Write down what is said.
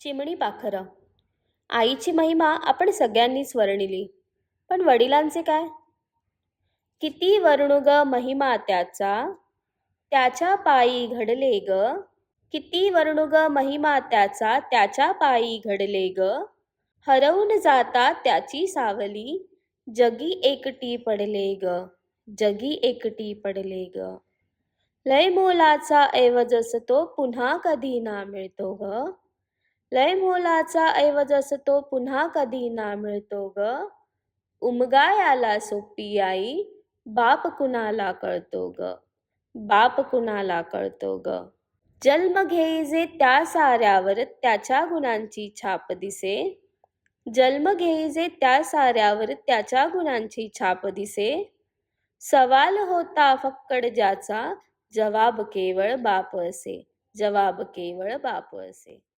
चिमणी पाखरं. आईची महिमा आपण सगळ्यांनीच वर्णिली, पण वडिलांचे काय? किती वर्णू ग महिमा त्याचा, त्याच्या पायी घडले ग. किती वर्णू ग महिमा त्याचा, त्याच्या पायी घडले ग. हरवून जाता त्याची सावली, जगी एकटी पडले ग. जगी एकटी पडले ग. लय मोलाचा ऐवज असतो पुन्हा कधी ना मिळतो ग. लय मोलाचा ऐवज असतो पुन्हा कधी ना मिळतो ग. उमगायाला सोपी आई, बाप कुणाला कळतो ग. बाप कुणाला कळतो ग. जन्म घेईजे त्या साऱ्यावर त्याच्या गुणांची छाप दिसे. जन्म घेईजे त्या साऱ्यावर त्याच्या गुणांची छाप दिसे. सवाल होता फक्कड ज्याचा, जवाब केवळ बाप असे. जवाब केवळ बाप असे.